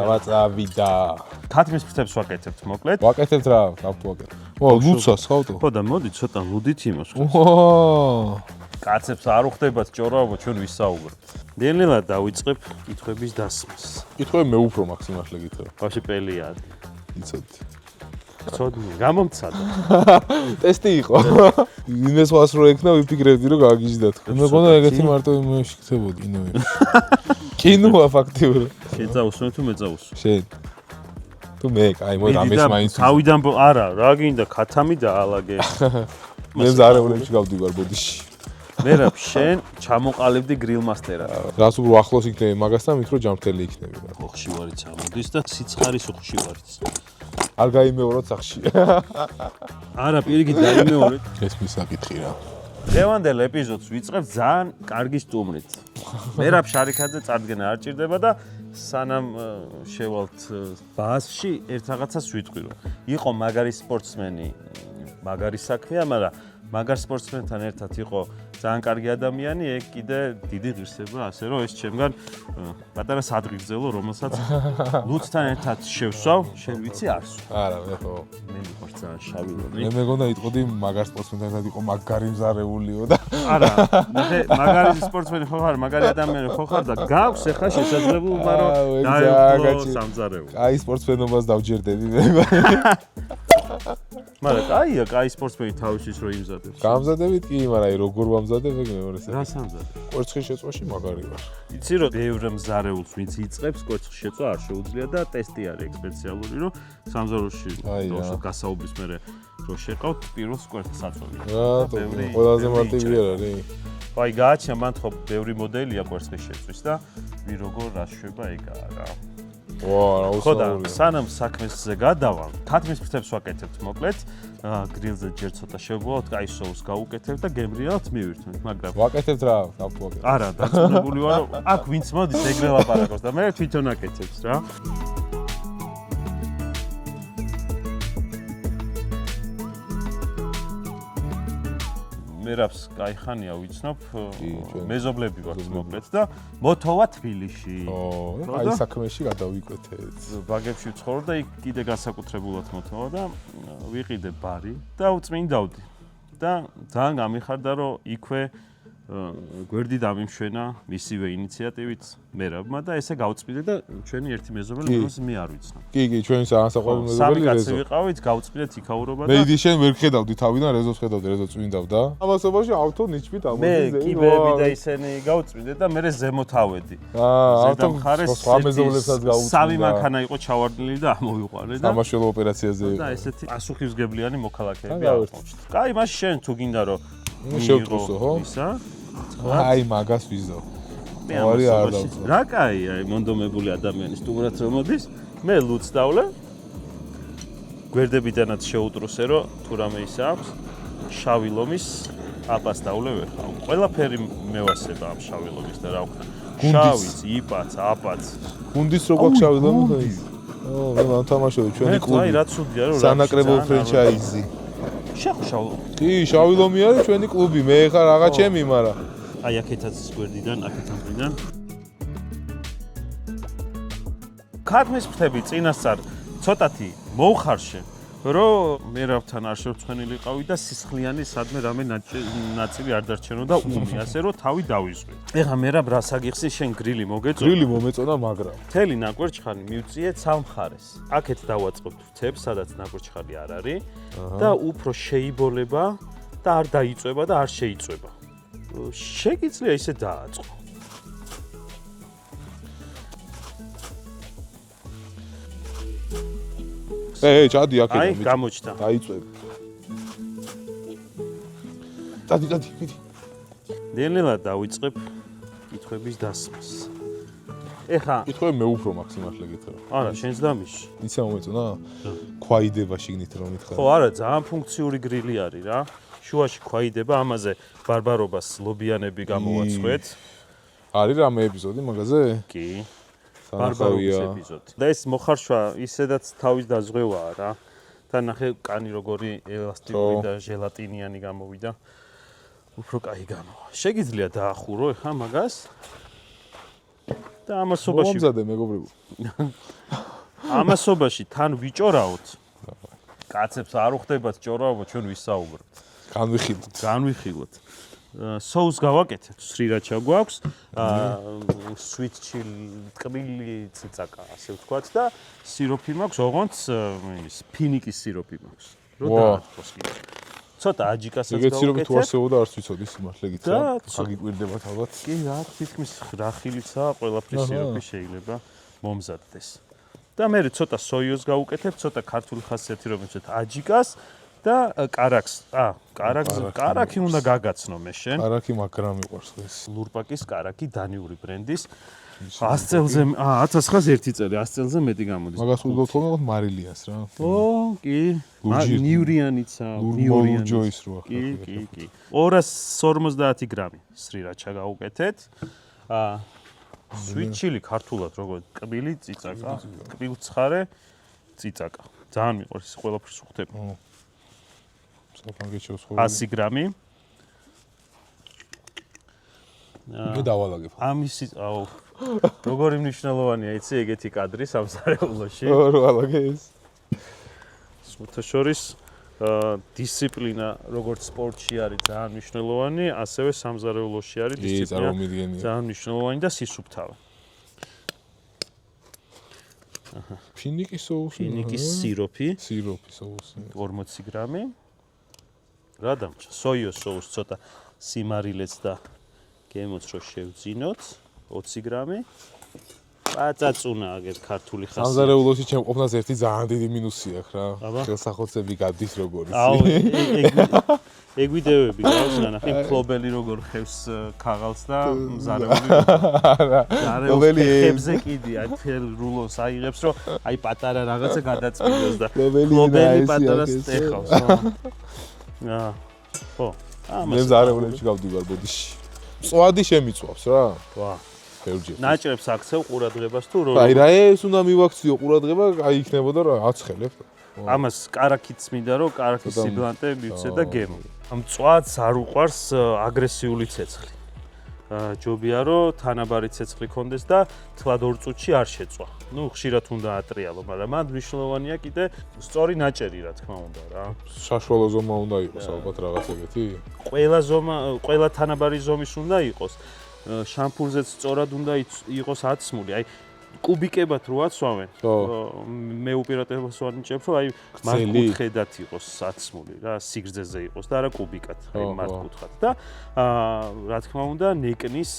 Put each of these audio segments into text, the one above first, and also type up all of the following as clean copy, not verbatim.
რა წავიდა. ქათმის ფრთებს ვაკეთებთ მოკლედ. ვაკეთებთ რა, გავთვალეთ. ლუცას ხავტო. ხო და მოდი ცოტა ლუდით იმას. კაცებს არ უხდებათ ჭორაობა, ჩვენ ვისაუბრებთ. ნელ-ნელა დავიწყებ კითხვების დასმას. კითხვები მე უფრო მაქვს იმართლა გითხრა. ბავშვი პელია. იცოდი. ცოდნი, გამომცადა. ტესტი იყო. იმეს ვას რო ეკნა ვიფიქრებდი რომ გაგიჟდათ. მეგონა ეგეთი მარტო იმეში ხდებოდი ინოებში. კინოა ფაქტიურად. შეწავსო თუ მეწავსო. შენ. თუ მე, აი მოდი ამის მაინც. თავიდან არა, რა გინდა ქათამი დაალაგე. მე ზარეულებში გავდივარ ბოდიში. მერაბ შენ ჩამოყალიბდი გრილმასტერად. რას უფრო ახლოს იქნები მაგასთან, მით რო ჯანმრთელი იქნები. ხოხში ვარიც ამოდის და სიცხარის ხოხში ვარიც. არ გაიმეოროთ სახში. არა, პირიქით დაიმეორეთ. ეს მისაკითხი რა. დღევანდელ ეპიზოდს ვიწყებ ძალიან კარგი სტუმრით. მერაბ შარიქაძე წარდგენა არ ჭირდება და სანამ შევალთ ბაზში ერთ რაღაცას ვიტყვი რომ იყო მაგარი სპორტსმენი, მაგარი საქმეა, მაგრამ მაგარ სპორტსმენთან ერთად იყო ძალიან კარგი ადამიანი, ეგ კიდე დიდი ღირსება, ასე რომ ეს ჩემგან პატარა სადღიგრძელო, რომელსაც ლუცთან ერთად შევსვავ, შენ ვიცი არს? არა, მე ხო. მე მიყვარს ძალიან შავი ლომი. მე მეგონა იტყოდი მაგარ სპორტსმენთან ერთად იყო მაგარი მზარეულიო და არა, ნახე, მაგარი სპორტსმენი ხო ხარ, მაგარი ადამიანი ხო ხარ და გაქვს ახლა შესაძლებლობა რომ დაეუფლო სამზარეულო. აი სპორტსმენობას დავჯერდები მე. მაგრამ კაია, კაი სპორტსმენი თავისის რო იმზადებს. გამზადებით კი, მაგრამ აი როგორ ვამზადებ ეგ მეორე საქმე. რა სამზადებ? კვერცხის შეწვაში მაგარი ვარ. იცი რომ ბევრ მზარეულს ვინც იწყებს კვერცხის შეწვა არ შეუძლია და ტესტი არის ეგ სპეციალური რომ სამზარეულოში გასაუბრის მერე რო შეყავთ პირველ კვერცხს აწვევი. რატო? ყველაზე მარტივი არ არის. აი გააჩნია მან ხო ბევრი მოდელია კვერცხის შეწვის და ვინ როგორ რა შვება ეგაა რა. ვა, ხო და სანამ საქმესზე გადავალ, ქათმის ფრთებს ვაკეთებთ მოკლედ, გრილზე ჯერ ცოტა შევგვალოთ, კაი სოუსს გავუკეთებთ და გემრიელად მივირთმევთ, მაგრამ ვაკეთებთ რა, გავთვალეთ. არა, დაწუნებული ვარ, რომ აქ ვინც მოდის ეგრე ლაპარაკობს და მე თვითონ აკეთებს რა. მერაბს კაი ხანია ვიცნობ, მეზობლები ვართ მოკლედ და მოთოვა თბილისში. აი საქმეში გადავიკვეთეთ. ბაგებში ვცხოვრობ და იქ კიდე განსაკუთრებულად მოთოვა და ვიყიდე ბარი და უწმინდავდი. და ძალიან გამიხარდა რომ იქვე გვერდი დამიმშვენა მისივე ინიციატივით მერაბმა და ესე გავწმინდე და ჩვენი ერთი მეზობელი რომელსაც მე არ ვიცნობ. კი, ჩვენი საანსაყვარლო მეზობელი სამი კაცი ვიყავით, გავწმინდეთ იქაურობა და მე იდი შენ ვერ ხედავდი თავიდან რეზოს ხედავდი, რეზო წმინდავდა. ამასობაში ავტო ნიჩბით ამოდის. მე კიბეები და ისინი გავწმინდე და მე ზემოთ ავედი. ავტო მხარეს სხვა მეზობლებსაც გავუწმინდა. სამი მანქანა იყო ჩავარდნილი და ამოვიყვანე და სამაშველო ოპერაციაზე და ესეთი პასუხისმგებლიანი მოქალაქეები აღმოჩნდა. კაი, მაშინ შენ თუ გინდა რომ შევტყუსო, ხო? ისა აი მაგას ვიზო. მე ამასობაში რა კაია, აი მონდომებული ადამიანი სტუმრად რომ მოდის, მე ლუც დავლე. გვერდებიდანაც შეუტრუსე რომ თუ რამე ის აქვს, შავი ლომის აპას დავლე ვერ ხავ. ყველაფერი მევასება ამ შავი ლომის და რა ვქნა. შავიც, იპაც, აპაც. გუნდის რო გვაქვს შავი ლომი? მე მანთამაშობ ჩვენი კლუბი. აი რა ცუდია რომ სანაკრებო ფრენჩაიზი. შეხშავ. კი, შავი ლომი არის ჩვენი კლუბი. მე ხარ რაღა ჩემი, მაგრამ აი აქეთაც გვერდიდან, აქეთამდიდან. ქათმის ფრთები წინასწარ ცოტათი მოუხარშე, რომ მერაბთან არ შევწმენილიყავი და სისხლიანი სადმე რამე ნაწილი არ დარჩენოდა უმი, ასე რომ თავი დავიწყე. ეხლა მერაბ რას აგიხსი შენ გრილი მოგეწონა? გრილი მომეწონა, მაგრამ მთელი ნაკვერჩხანი მივწიეთ სამხარეს. აქეთ დავაწყობთ ფრთებს, სადაც ნაკვერჩხანი არ არის და უფრო შეიბოლება და არ დაიწვება და არ შეიწვება. შეგიძლია ისე დააწყო. ჩადი აქედან. აი, გამოჩნდა. დაიწვევ. დადი, მიდი. ნელ-ნელა დავიწყებ კითხვების დასმას. ეხა კითხვები მე უფრო მაქვს იმართლა გითხრა. არა, შენს დამიში. იცი მომეწონა? ქვაიდება შიგნით რომ მითხარ. ხო, არა, ძალიან ფუნქციური გრილი არის რა. შუაში ქვაიდება, ამაზე ბარბარობას ლობიანები გამოვაწყვეთ. არის რამე ეპიზოდი მაგაზე? კი. ბარბარობის ეპიზოდი. და ეს მოხარშვა ისედაც თავის დაზღვევაა რა. და ნახე კანი როგორი ელასტიკური და ჟელატინიანი გამოვიდა. უფრო კაი გამოვა. შეგიძლია დაახურო ეხა მაგას? და ამასობაში მომზადე მეგობრებო. ამასობაში თან ვიჭორავთ. კაცებს არ უხდებათ ჭორაობა, ჩვენ ვისაუბრებთ. განვიხილოთ. соус გავაკეთეთ, სრირაჩა გვაქვს, sweet chili, ტკბილი ციცაკა, ასე ვთქვათ და სიროფი მაქვს, ოღონდ ის ფინიკის სიროფი მაქვს. რო დაათქოს კიდე. ცოტა აჯიკასაც გავაკეთეთ. ეგეთ სიროფი თუ არსებობდა არც ვიცოდი სიმართლე გითხრა. გაგიკვირდება თავად. კი, რა თითქმის რახილიცაა, ყველაფრის სიროფი შეიძლება მომზადდეს. და მე ცოტა სოიოს გავუკეთებ, ცოტა ქართული ხასიათირობებით აჯიკას და კარაქს. კარაქი უნდა გაგაცნო მე შენ. კარაქი მაგრა მიყვარს ეს. ლურპაკის კარაქი დანიური ბრენდის 100 წელზე 1901 წელი 100 წელზე მეტი გამოდის. მაგას უძღვოთ ხოლმე მარილიას რა. კი. ნიურიანიცა, ნიურიანის როა. კი. 250 გრამი სრირაჩა გავუკეთეთ. sweet chili ქართულად როგორ ტკბილი ციცაკა, ტკბილცხარე ციცაკა. ძალიან მიყვარს ეს ყველაფერს ვხვდები. 100 გრამი. მე დავალაგებ. ამისი, როგორი მნიშვნელოვანია, იცი, ეგეთი კადრი სამზარეულოში. დავალაგე ეს. სულთაშორის დისციპლინა როგორც სპორტში არის ძალიან მნიშვნელოვანი, ასევე სამზარეულოში არის დისციპლინა ძალიან მნიშვნელოვანი და სისუფთავე. ფინიკის соуსი, ფინიკის სიროფი, соуსი. 40 გრამი. რა დამჭა? სოიოს соуს ცოტა სიმარილეც და გემოც რო შევძინოთ, 20 გრამი. პაწაწუნა აგერ ქართული ხასიათი. სამზარეულოში ჩემ ყოფნას ერთი ძალიან დიდი მინუსი აქვს რა. ხელსახოცები გადის როგორ ისი. ეგ ვიდეოები გავს ნახე ფლობელი როგორ ხევს ქაღალს და მზარეული. ფლობელი ხებზე კიდი თელ რულოს აიღებს რომ აი პატარა რაღაცა გადაწყვიტოს და ფლობელი პატარას ეხავს. ხო. მე მზარეულებში გავდივარ ბოდიში. წვადი შემიწვავს რა. ვა. ფერჯი. ნაჭრებს აქცევ ყურადღებას თუ აი რა ეს უნდა მივაქციო ყურადღება, აი იქნებოდა რა აცხელებ. ამას კარაქიც მინდა რომ კარაქის სიბლანტე მივცე და გემო. ამ წვადს არ უყვარს აგრესიული ცეცხლი. ჯობია რომ თანაბარი ცეცხლი კონდეს და თლად 2 წუთში არ შეწვა. ნუ ხშირად უნდა ატრიალო, მაგრამ მან მნიშვნელოვანია კიდე სწორი ნაჭერი რა თქმა უნდა რა. საშუალო ზომა უნდა იყოს ალბათ რაღაც ეგეთი. ყველა თანაბარი ზომის უნდა იყოს. შამპურზეც სწორად უნდა იყოს აცმული. აი კუბიკებად რო აცვავენ. მე უპირატებას ვანიჭებ, რომ აი მართკუთხედად იყოს აცმული რა, სიგრძეზე იყოს და არა კუბიკად, აი მართკუთხედად. და რა თქმა უნდა, ნეკნის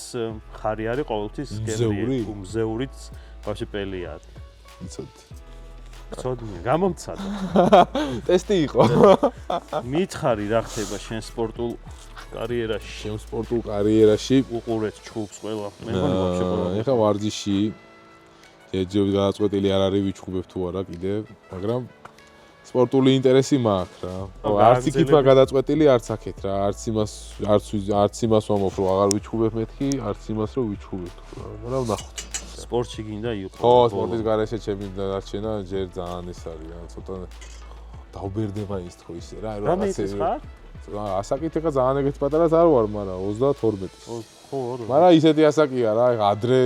ხარი არის ყოველთვის მზეურიც ვაფშე პელია. იცოდი. ცოდნი, გამომცადა. ტესტი იყო. მითხარი რა ხდება შენ სპორტულ კარიერაში? შენ სპორტულ კარიერაში უყურეთ ჩხუბს ყველა. მე მგონი ვაფშე ყველა. ეხა ვარჯიში ჯერჯერობით გადაწყვეტილი არ არის ვიჩხუბებ თუ არა კიდე, მაგრამ სპორტული ინტერესი მაქვს რა. არც იქითმა გადაწყვეტილი, არც აქეთ რა. არც იმას ვამბობ, რომ აღარ ვიჩხუბებ მეთქი, არც იმას რომ ვიჩხუბებ თუ რა. მაგრამ ნახოთ. სპორტში გინდა იყო. ხო, სპორტის გარეშე ჩემი დარჩენა ჯერ ძალიან ეს არის რა, ცოტა დაუბერდება ის თქო ისე რა, რაღაცა. ასაკით ეხა ძალიან ეგეთ პატარაც არ ვარ, მაგრამ 32-ის. ხო, მაგრამ ისეთი ასაკია რა, ადრე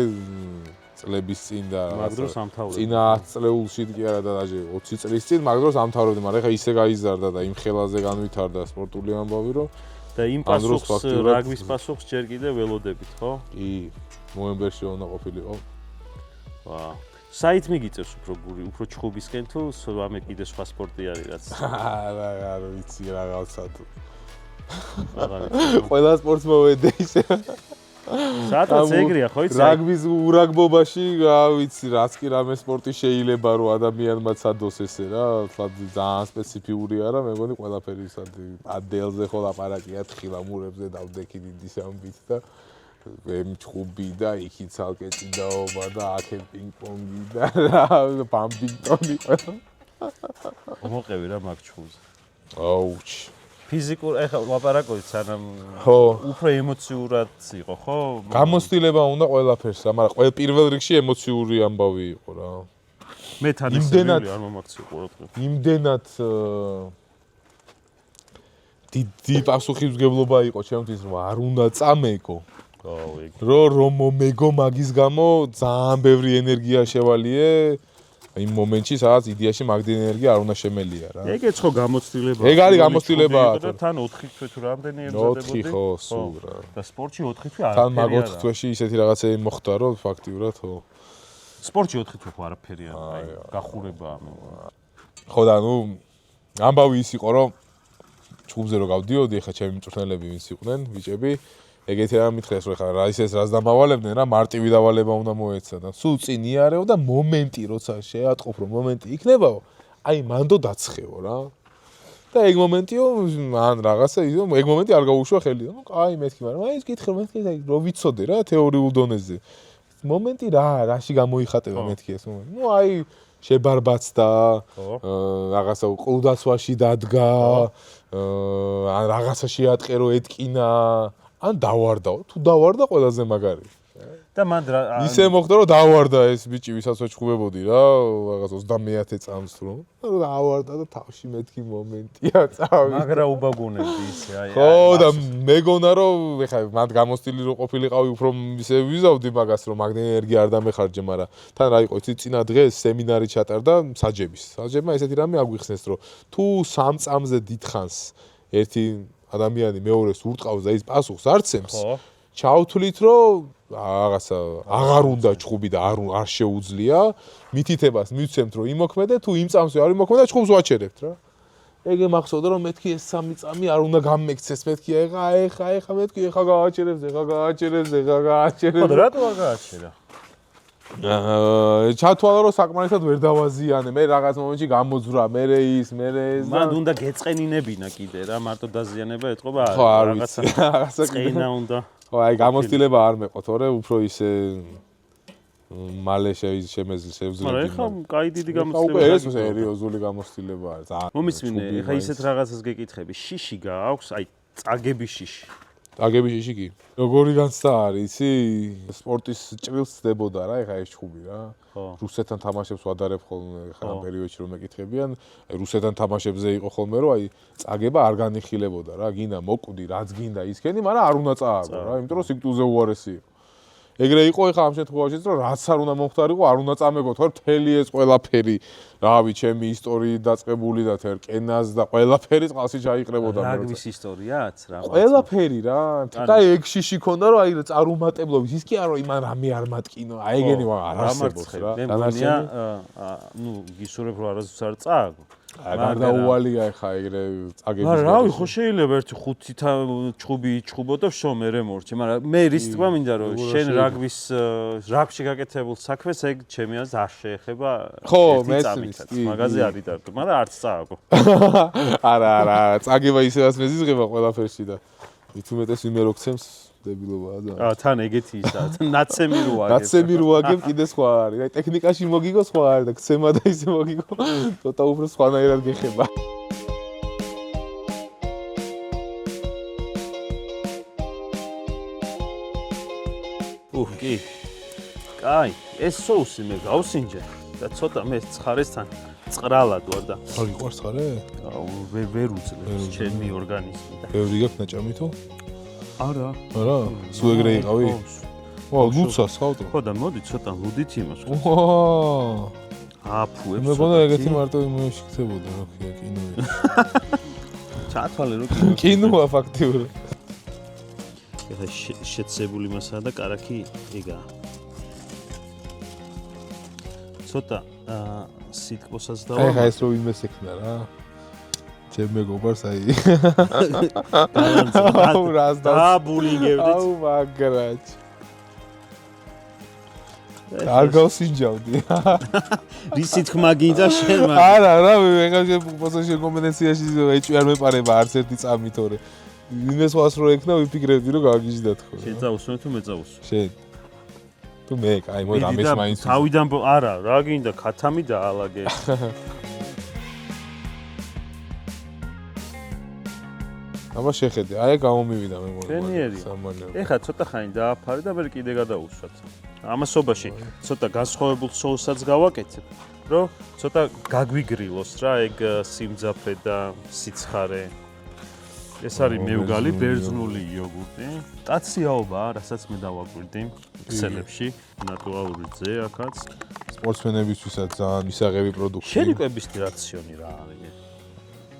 წლების წინ და მაგდროს ამთავრებდი. წინა 10 წლეულში კი არა და დაჟე 20 წლის წინ მაგდროს ამთავრებდი, მაგრამ ეხა ისე გაიზარდა და იმ ხელაზე განვითარდა სპორტული ამბავი, რომ და იმ პასუხს რაგბის პასუხს ჯერ კიდე ველოდებით, ხო? კი, ნოემბერში უნდა ყოფილიყო. ვა. საით მიგიწევს უფრო ჩხუბისკენ თუ ამე კიდე სხვა სპორტი არის რაც? არ ვიცი რაღაცა თუ. ყველა სპორტს მოვედე ისე. სადაც ეგრეა ხო იცი? რაგბის ურაგბობაში, რა ვიცი, რაც კი რამე სპორტი შეიძლება რომ ადამიანმა ცადოს ესე რა, ძალიან სპეციფიური არა, მე მგონი ყველაფერი სადი ადელზე ხო ლაპარაკია თხილამურებზე დავდექი დიდი სამბით და მჩხუბი და იქით ცალკე ჭიდაობა და აქეთ პინგ-პონგი და რა ბამბინგტონი ყველა. მოყევი რა მაგ ჩხუბზე. აუჩ. ფიზიკურ ეხლა ლაპარაკობთ სანამ ხო უფრო ემოციურად იყო ხო? გამოცდილება უნდა ყველაფერს, მაგრამ პირველ რიგში ემოციური ამბავი იყო რა. მე თან ისევ არ მომაქციო ყურადღება. იმდენად დიდი პასუხისმგებლობა იყო ჩემთვის, რომ არ უნდა წამეკო. რომ მომეგო მაგის გამო ძალიან ბევრი ენერგია შევალიე იმ მომენტში სადაც იდეაში მაგდენი ენერგია არ უნდა შემელია რა. ეგეც ხო გამოცდილებაა. ეგ არის გამოცდილება. და თან 4 თვე თუ რამდენი ემზადებოდი? 4 ხო, სულ რა. და სპორტში 4 თვე არ. თან მაგ 4 თვეში ისეთი რაღაცები მოხდა რომ ფაქტიურად ხო. სპორტში 4 თვე ხო არაფერია, აი, გახურებაა მე. ხო და ნუ ამბავი ის იყო რომ ჩუბზე რო გავდიოდი, ხა ჩემი მწვრთნელები ვინც იყვნენ, ბიჭები, ეგეთი რამ მითხრეს რომ ხა რა ისეს რას დამავალებდნენ რა, მარტივი დავალება უნდა მოეცა და სულ წინ იარეო და მომენტი როცა შეატყობ რომ მომენტი იქნებაო, აი მანდო დაცხეო რა. და ეგ მომენტიო, ან რაღაცა ისო, ეგ მომენტი არ გაუშვა ხელი. ნუ კაი მეთქი, მაგრამ აი ის კითხე მეთქი აი რო ვიცოდე რა თეორიულ დონეზე. მომენტი რაში გამოიხატება მეთქი ეს მომენტი. ნუ აი შებარბაცდა, რაღაცა ყუდასვაში დადგა, ან რაღაცა შეატყერო ეთკინა, ან დავარდაო. თუ დავარდა ყველაზე მაგარი. და მან ისე მოხდა რომ დავარდა ეს ბიჭი, ვისაც ვეჩხუბებოდი რა, რაღაც 30 წამს რომ დავარდა და თავში მეთქი მომენტია წავი. მაგრა უბაგუნებდი ისე აი. ხო და მეგონა რომ ეხა მანდ გამოსტილი რო ყოფილიყავი უფრო ისე ვიზავდი მაგას რომ მაგდენი ენერგია არ დამეხარჯე, მაგრამ თან რა იყო იცი წინა დღეს სემინარი ჩატარდა საჯების. საჯებმა ესეთი რამე აგვიხსნეს რომ თუ 3 წამზე დიდხანს ერთი ადამიანი მეორეს ურტყავს და ის პასუხს არცემს, ჩავთვლით რომ რაღაცა აღარ უნდა ჩხუბი და არ შეუძლია, მითითებას მივცემთ რომ იმოქმედე, თუ იმ წამსვე არ იმოქმედე, ჩხუბს ვაჩერებთ რა. ეგ მახსოვდა რომ მეთქი ეს 3 წამი არ უნდა გამეკცეს, მეთქი ეხა მეთქი ეხა გააჩერებს. ხო, რატო არ გააჩერა? ჩათვალა რომ საკმარისად ვერ დავაზიანე, მე რაღაც მომენტში გამოძვრა, მე ეს მან უნდა გეწყენინებინა კიდე რა, მარტო დაზიანება ეთყობა რაღაცა წენა უნდა. ხო, აი გამოცდილება არ მეყო, თორე უფრო ისე მალე შემეძლები. მაგრამ ეხლა კაი დიდი გამოცდილება. უკვე ეს სერიოზული გამოცდილებაა, ძალიან. მომისმინე, ეხლა ისეთ რაღაცას გეკითხები, შიში გააქვს, აი წაგების შიში. წაგების შიში კი. როგორი განცდა არის, იცი? სპორტის ჭრილს დებოდა რა, ეხლა ეს ჩხუბი რა. რუსეთთან თამაშებს ვადარებ ხოლმე, ეხლა ამ პერიოდში რომ მეკითხებიან, აი რუსეთთან თამაშებზე იყო ხოლმე, რომ აი წაგება არ განიხილებოდა რა, გინდა მოკვდი, რაც გინდა ისქენი, მაგრამ არ უნდა წააგო რა, იმიტომ რომ სიკვდილზე უარესი იყო. ეგრე იყო ეხლა ამ შემთხვევაშიც რომ რაც არ უნდა მომხდარიყო, არ უნდა წამეგო, თორე მთელი ეს ყველაფერი, რავი, ჩემი ისტორიით დაწყებული და თერ კენას და ყველაფერი წყალში ჩაიყრებოდა. რაგბის ისტორიაც რა. ყველაფერი რა. აი ეგ შიში ქონდა რომ აი წარუმატებლობის ის კი არა რომ იმან რამე არ მატკინო. აი ეგენი არ არსებობს რა. მე მგონია, ნუ გისურვებ რომ არასდროს არ წააგო. გარდაუვალია ეხა ეგრე წაგების. მაგრამ რავი, ხო შეიძლება ერთი 5 ჩხუბი ჩხუბო და შო მე მორჩე, მაგრამ მე რის თქმა მინდა რომ შენ რაგბში გაკეთებულ საქმეს ეგ ჩემი აზრით არ შეეხება. ხო, მეც მაგაზე არ იტარდო, მაგრამ არც წააგო. არა, წაგება ისევაც მეზიზღება ყველაფერში და მით უმეტეს ვინმე რო გცემს დებილობაა და. თან ეგეთი ისაა, ნაცემი რო აგებ. ნაცემი რო აგებ კიდე სხვა არის. აი ტექნიკაში მოგიგო სხვა არის და გცემა და ისე მოგიგო. ცოტა უფრო სხვანაირად გეხება. კი. კაი, ეს соуსი მე გავსინჯე და ცოტა მე ცხარესთან წრალად ვარ და. არ გიყვარს ცხარე? ვერ უძლებს ჩემი ორგანიზმი და. ბევრი გაქვს ნაჭამი თუ? არა. არა? სულ ეგრე იყავი? ვა, ლუცას ხავტო. ხო და მოდი ცოტა ლუდით იმას. აფუებს. მე მგონა ეგეთი მარტო იმაში ხდებოდა რა ქვია კინოი. ჩათვალე რო კინოა ფაქტიურად. ეხლა შეცებული მასაა და კარაქი ეგაა. ცოტა სიტყვასაც დავა. ეხა ეს რო იმეს ექნა რა. ჩემ მეგობარს აი. აუ რას დაბულინგებდით. აუ მაგრაჩ. არ გავსინჯავდი. რისი თქმა გინდა შენ მაგ. არა, რა ეხლა შენ კომპეტენციაში ეჭვი არ მეპარება არც ერთი წამი თორე. იმეს ვას რო ექნა ვიფიქრებდი რომ გაგიჟდათ ხო. შენ წავუსვენ თუ მე წავუსვენ? შენ. თუ მე კაი მოდი ამის მაინც. თავიდან არა, რა გინდა ქათამი დაალაგე. აბა შეხედე, აი გამომივიდა მე მგონი. ფენიერი. ეხლა ცოტა ხანი დააფარე და მე კიდე გადაუსვათ. ამასობაში ცოტა განსხვავებულ соуსაც გავაკეთებ, რომ ცოტა გაგვიგრილოს რა ეგ სიმძაფრე და სიცხარე. ეს არის მევგალი ბერძნული იოგურტი. სტაციაობა, რასაც მე დავაკვირდი ქსელებში, ნატურალური ძე აქაც. სპორტსმენებისთვისაც ძალიან მისაღები პროდუქტი. შენი კვებისთი რაციონი რა არის?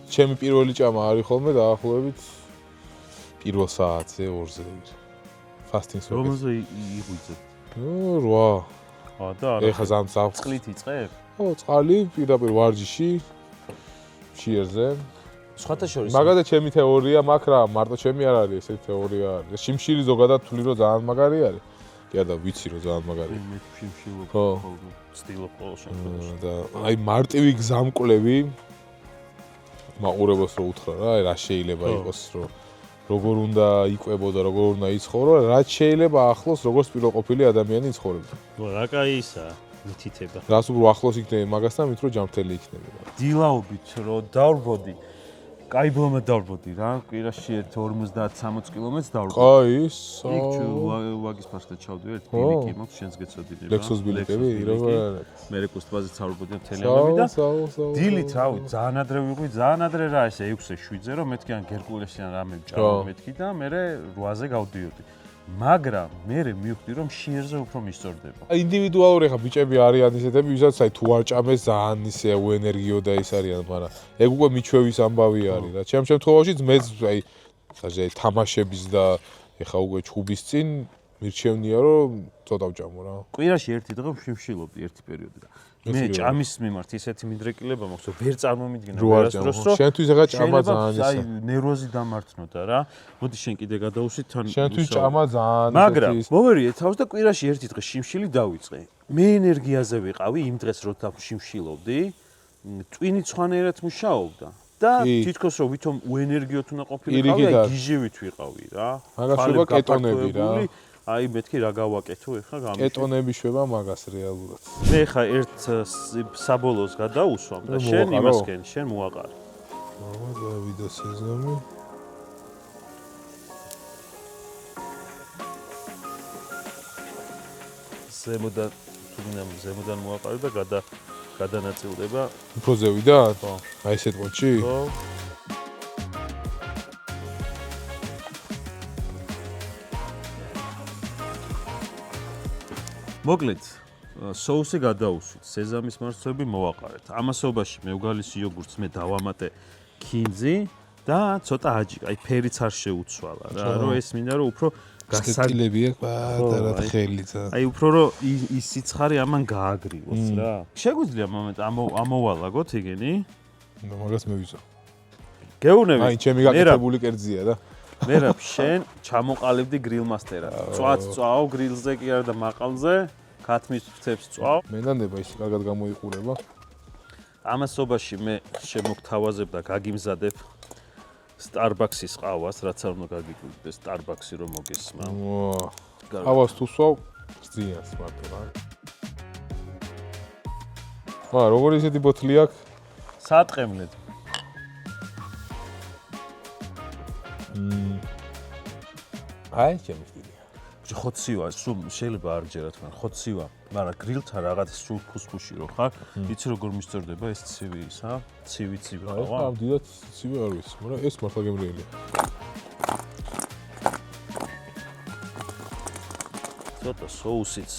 ჩემი პირველი ჭამა არის ხოლმე დაახლოებით პირველ საათზე 2-ზე. ფასტინგს ვაკეთებ. რომელზე იღვიძებ? 8. და არა. ეხა ზამთრს წყლით იწყებ? ხო, წყალი პირდაპირ ვარჯიში ჩიერზე. სხვათა შორის მაგალითად ჩემი თეორია მაქვს რა, მარტო ჩემი არ არის ესეთი თეორია არის. შიმშილი ზოგადად თვლი რომ ძალიან მაგარი არის. კი არა, ვიცი რომ ძალიან მაგარია. მე შიმშილობ ხო. ცდილობ ყოველ შემთხვევაში. და აი მარტივი გზამკვლევი მაყურებელს რო უთხრა რა, რა შეიძლება იყოს რომ როგორ უნდა იყვებოდა, როგორ უნდა იცხოვრო, რაც შეიძლება ახლოს როგორც პიროყოფილი ადამიანი იცხოვრებდა. რა კაისა, მითითება. რას უფრო ახლოს იქნება მაგასთან, მით რომ ჯანმრთელი იქნება. დილაობით რო დავრბოდი, კაი ბლომად დავრბოდი რა, კვირაში 50-60 კილომეტრს დავრბოდი. კაი, იქ ვაგის ფასზე ჩავდი ერთ ბილიკი მაქვს, შენს გეცოდინება. ლექსოს ბილიკები, როგორ არის? მე კუსტბაზეც ავრბოდი მთელი ამები და დილით რავი, ძალიან ადრე ვიყვი, ძალიან ადრე რა ესე 6-ზე 7-ზე რომ მეთქი ან გერკულესი ან რამე ჭამა მეთქი და მე 8-ზე გავდიოდი. მაგრამ მე მივხვდი რომ შიერზე უფრო მისწორდება. ინდივიდუალური ხა ბიჭები არიან ისეთები, ვისაც აი თუ არ ჭამეს ძალიან ისე ენერგიო და ის არიან, მაგრამ ეგ უკვე მიჩვევის ამბავი არის რა. ჩემ შემთხვევაშიც მეც აი საჯე თამაშების და ეხა უკვე ჩხუბის წინ მირჩევნია რომ ცოტა ვჭამო რა. კვირაში ერთი დღე ვშიმშილობდი ერთი პერიოდი და მე ჭამის მიმართ ისეთი მიდრეკილება მაქვს რომ ვერ წარმომიდგენია ვერასდროს რომ შენთვის ეხა ჭამა ძალიან ისა. აი ნერვოზი დამართნოდა რა. მოდი შენ კიდე გადაუსვით თან. შენთვის ჭამა ძალიან მაგრამ მოვერიე თავს და კვირაში ერთი დღე შიმშილი დავიწყე. მე ენერგიაზე ვიყავი იმ დღეს რომ შიმშილობდი. ტვინი სხვანაირად მუშაობდა. და თითქოს რომ ვითომ უენერგიოთ უნდა ყოფილიყავი, აი გიჟევით ვიყავი რა. მაგას შვება კეტონები რა. აი მეთქი რა გავაკეთო ეხლა გამიშვა. კეტონები შვება მაგას რეალურად. მე ეხლა ერთ საბოლოოს გადაუსვამ და შენ იმასკენ, შენ მოაყარე. დავიდო სეზამი. ზემოდან მოაყარე და გადანაწილდება. უფრო ზევიდა? ხო. აი ესეთ ყოჩი? ხო. მოკლედ, соуსი გადაუსვით, სეზამის მარცვლები მოვაყარეთ. ამასობაში მევგალის იოგურტს მე დავამატე ქინძი და ცოტა აჯიკა, აი ფერიც არ შეუცვალა რა, რომ ეს მინდა რომ უფრო გასაგილები აქვს პატარა ხელიც. აი უფრო რომ ის სიცხარე ამან გააგრივოს რა. შეგვიძლია მომენტ ამოვალაგოთ იგენი? ნუ მაგას მე ვიცო. გეუნები. აი ჩემი გაკეთებული კერძია და მე რა შენ ჩამოყალიბდი გრილმასტერად. წვაც წვაო გრილზე კი არა და მაყალზე, ქათმის ფრთებს წვაო. მენანება ის კარგად გამოიყურება. ამასობაში მე შემოგთავაზებ და გაგიმზადებ Starbucks-ის ყავას, რაც არ უნდა გაგიკვირდეს Starbucks-ი რომ მოგესმა. ყავას თუ სვავ, ზიანს მარტო რა. როგორი ისეთი ბოთლი აქვს? საატყემლედ. აი, ჩემი სტილია. ხოცივა, სულ შეიძლება არ ჯერათ, მაგრამ ხოცივა, მაგრამ გრილთან რაღაც სულ ქუსქუში რო ხარ, იცი როგორ მისწორდება ეს ცივი ისა, ცივი ყავა. აი, დიდად ცივი არ ვიცი, მაგრამ ეს მართლა გემრიელია. ცოტა соусიც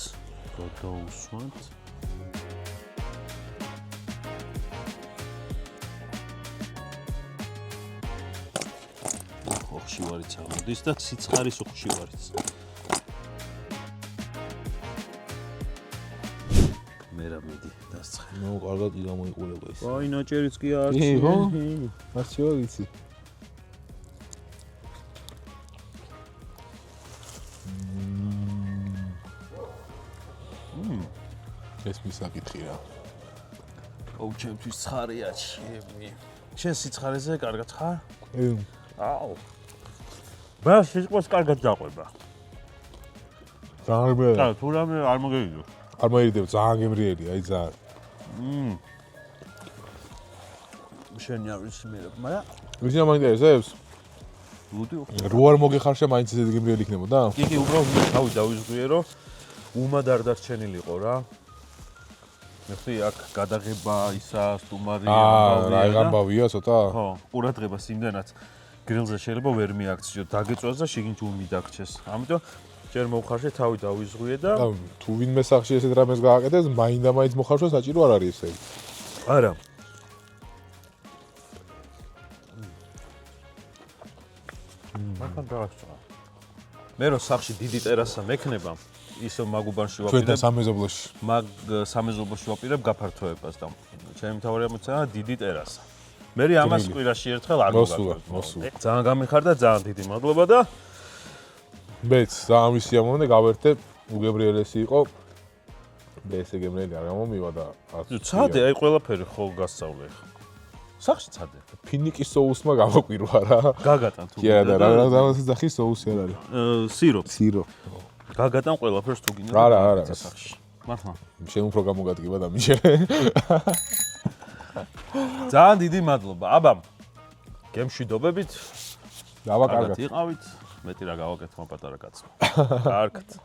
გადაუსვათ. ხშირვარიც ამოდის და სიცხარის ხშირვარიც. მე რა მიდი დასცხე. ნუ კარგად გამოიყურება ეს. აი ნაჭერიც კი არის. ხო? არჩევა ვიცი. ეს მისაკითხი რა. აუ ჩემთვის ცხარია ჩემი. შენ სიცხარეზე კარგად ხარ? აუ. ბა სიცხეს კარგად დაყვება. ძალიან გემრიელია. და თუ რამე არ მოგეიდო. არ მოერიდებ, ძალიან გემრიელია, აი ძალიან. შენ არ ვიცი მე, მაგრამ ვიცი რა მაინტერესებს? ლუდი რო არ მოგეხარშა მაინც ისეთი გემრიელი იქნებოდა? კი, უბრალოდ თავი დავიზღვიე, რომ უმად არ დარჩენილიყო რა. მეხი აქ გადაღება ისა სტუმარი რა ამბავია ცოტა? ხო, ყურადღებას იმდანაც გრილზე შეიძლება ვერ მიაქციო, დაგეწვას და შიგნით უმი დაგჩეს. ამიტომ ჯერ მოუხარშე თავი დავიზღვიე და თუ ვინმე სახში ესეთ რამეს გააკეთებს, მაინდა-მაინც მოხარშვა საჭირო არ არის ესე. არა. მაგან დაასწრა. მე რო სახში დიდი ტერასა მექნება, ისო მაგუბანში ჩვენ და ვაპირებ, სამეზობლოში. მაგ სამეზობლოში ვაპირებ გაფართოებას და ჩემი მთავარი ამოცანა დიდი ტერასა. მე ამას კვირაში ერთხელ არ მოსულა. ძალიან გამიხარდა, ძალიან დიდი მადლობა და მეც ძალიან ვისიამოვნე, გავერთე უგებრიელესი იყო. მე ესე გემრიელი არ გამომივა და ცადე, აი ყველაფერი ხო გასწავლე ხა. სახში ცადე. ფინიკის соуსმა გამოკვირვა რა. გაგატან თუ. კი არა და რაღაცა სახის соуსი არ არის. სირო. სირო. გაგატან ყველაფერს თუ გინდა. არა. სახში. მართლა. შენ უფრო გამოგადგება და მიშე. ძალიან დიდი მადლობა. აბა გემშვიდობებით. დავაკარგოთ. იყავით. მეტი რა გავაკეთო პატარა კაცო. კარგად.